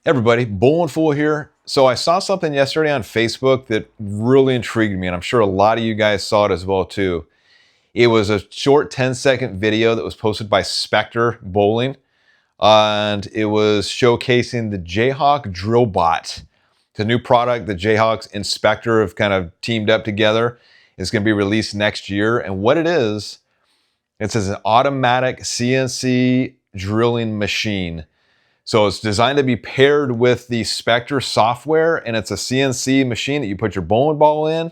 Everybody, Bull and Fool here. So I saw something yesterday on Facebook that really intrigued me, and I'm sure a lot of you guys saw it as well too. It was a short 10-second video that was posted by Spectre Bowling, and it was showcasing the Jayhawk Drilbot. It's a new product that Jayhawks and Spectre have kind of teamed up together. It's going to be released next year, and what it is, it's an automatic CNC drilling machine. So it's designed to be paired with the Spectre software, and it's a CNC machine that you put your bowling ball in,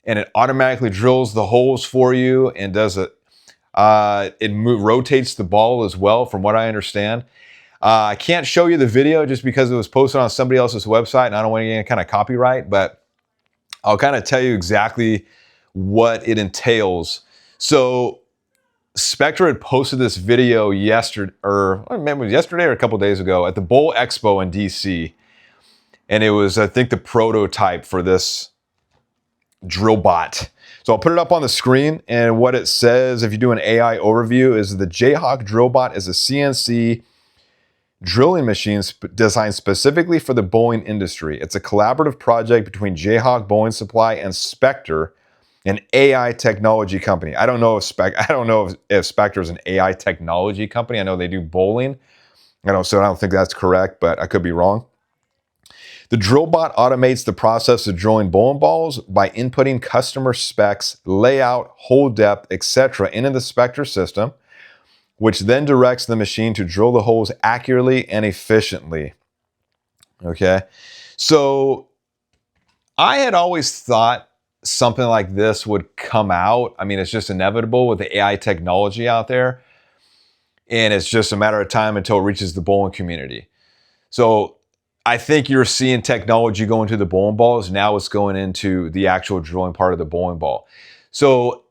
and it automatically drills the holes for you and does it. Rotates the ball as well, from what I understand. I can't show you the video just because it was posted on somebody else's website, and I don't want any kind of copyright, but I'll kind of tell you exactly what it entails. So Spectre had posted this video yesterday, or I remember yesterday or a couple days ago at the Bowl Expo in DC. And it was, I think, the prototype for this Drillbot. So I'll put it up on the screen, and what it says, if you do an AI overview, is the Jayhawk Drilbot is a CNC drilling machine designed specifically for the bowling industry. It's a collaborative project between Jayhawk Bowling Supply and Spectre, an AI technology company. I don't know if Spectre is an AI technology company. I know they do bowling. So I don't think that's correct, but I could be wrong. The Drillbot automates the process of drilling bowling balls by inputting customer specs, layout, hole depth, etc. into the Spectre system, which then directs the machine to drill the holes accurately and efficiently. Okay, so I had always thought something like this would come out. I mean, it's just inevitable with the AI technology out there. And it's just a matter of time until it reaches the bowling community. So I think you're seeing technology go into the bowling balls. Now it's going into the actual drilling part of the bowling ball. So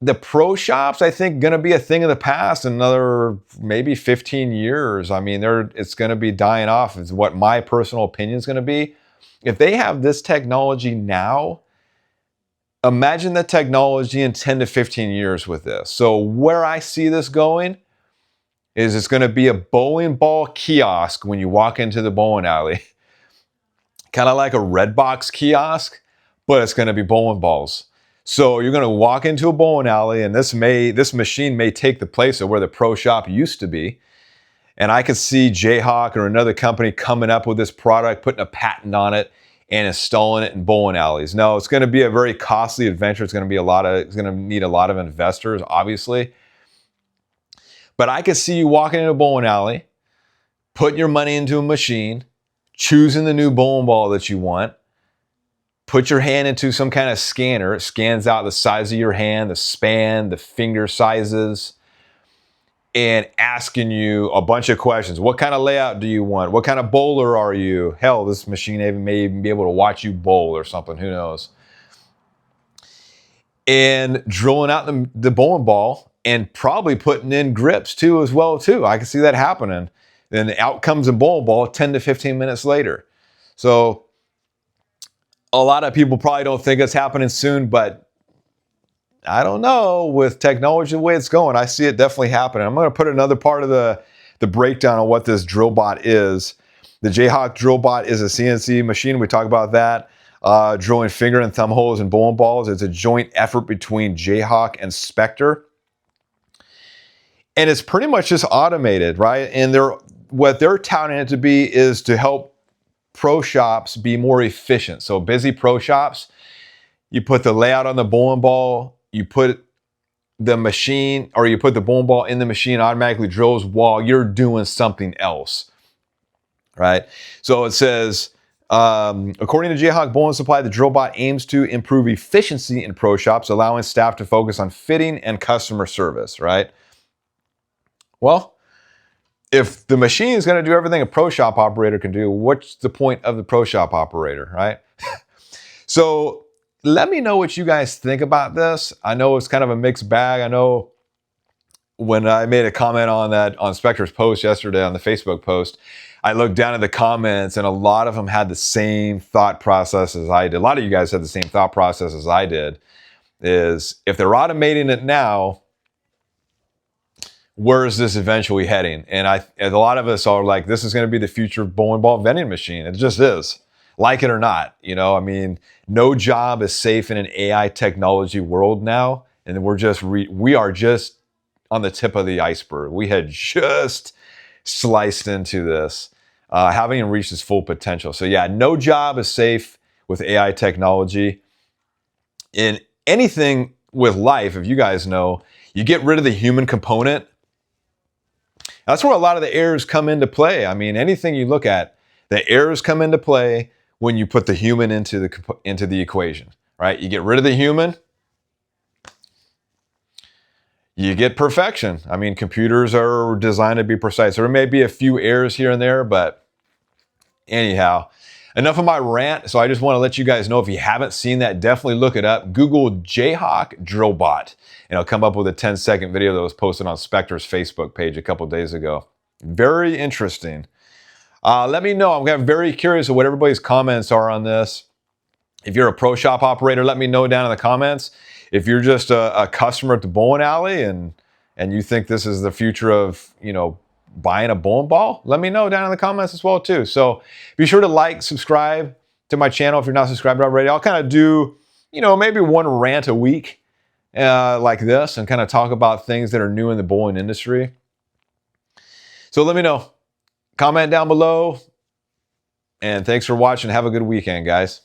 the pro shops, I think, going to be a thing of the past in another maybe 15 years. I mean, it's going to be dying off, is what my personal opinion is going to be. If they have this technology now, imagine the technology in 10 to 15 years with this. So where I see this going is it's going to be a bowling ball kiosk when you walk into the bowling alley. Kind of like a Redbox kiosk, but it's going to be bowling balls. So you're going to walk into a bowling alley, and this machine may take the place of where the pro shop used to be. And I could see Jayhawk or another company coming up with this product, putting a patent on it, and installing it in bowling alleys. No, it's going to be a very costly adventure. It's going to need a lot of investors, obviously. But I could see you walking into a bowling alley, putting your money into a machine, choosing the new bowling ball that you want, put your hand into some kind of scanner. It scans out the size of your hand, the span, the finger sizes, and asking you a bunch of questions. What kind of layout do you want? What kind of bowler are you? Hell, this machine may even be able to watch you bowl or something. Who knows? And drilling out the bowling ball and probably putting in grips too as well too. I can see that happening. Then out comes a bowling ball 10 to 15 minutes later. So a lot of people probably don't think it's happening soon, but I don't know, with technology the way it's going, I see it definitely happening. I'm going to put another part of the breakdown on what this Drillbot is. The Jayhawk Drillbot is a CNC machine. We talk about that. Drilling finger and thumb holes in bowling balls. It's a joint effort between Jayhawk and Spectre. And it's pretty much just automated, right? And what they're touting it to be is to help pro shops be more efficient. So busy pro shops, you put the layout on the bowling ball, you put the machine, or you put the bowling ball in the machine, automatically drills while you're doing something else, right? So it says, according to Jayhawk Bowling Supply, the Drillbot aims to improve efficiency in pro shops, allowing staff to focus on fitting and customer service, right? Well, if the machine is going to do everything a pro shop operator can do, what's the point of the pro shop operator, right? So let me know what you guys think about this. I know it's kind of a mixed bag. I know when I made a comment on Spectre's post yesterday, on the Facebook post, I looked down at the comments and a lot of them had the same thought process as I did. A lot of you guys had the same thought process as I did, is if they're automating it now, where is this eventually heading? And a lot of us are like, this is going to be the future of bowling ball vending machine. It just is, like it or not. You know, I mean, no job is safe in an AI technology world now, and we are just on the tip of the iceberg. We had just sliced into this, haven't even reached its full potential. So yeah, no job is safe with AI technology. In anything with life, if you guys know, you get rid of the human component. That's where a lot of the errors come into play. I mean, anything you look at, the errors come into play when you put the human into the equation, right? You get rid of the human, you get perfection. I mean, computers are designed to be precise. There may be a few errors here and there, but anyhow, enough of my rant. So I just want to let you guys know, if you haven't seen that, definitely look it up. Google Jayhawk Drilbot, and it'll come up with a 10-second video that was posted on Spectre's Facebook page a couple days ago. Very interesting. Let me know. I'm very curious of what everybody's comments are on this. If you're a pro shop operator, let me know down in the comments. If you're just a customer at the bowling alley and you think this is the future of, you know, buying a bowling ball, let me know down in the comments as well too. So be sure to like, subscribe to my channel if you're not subscribed already. I'll kind of do, you know, maybe one rant a week like this, and kind of talk about things that are new in the bowling industry. So let me know. Comment down below. And thanks for watching. Have a good weekend, guys.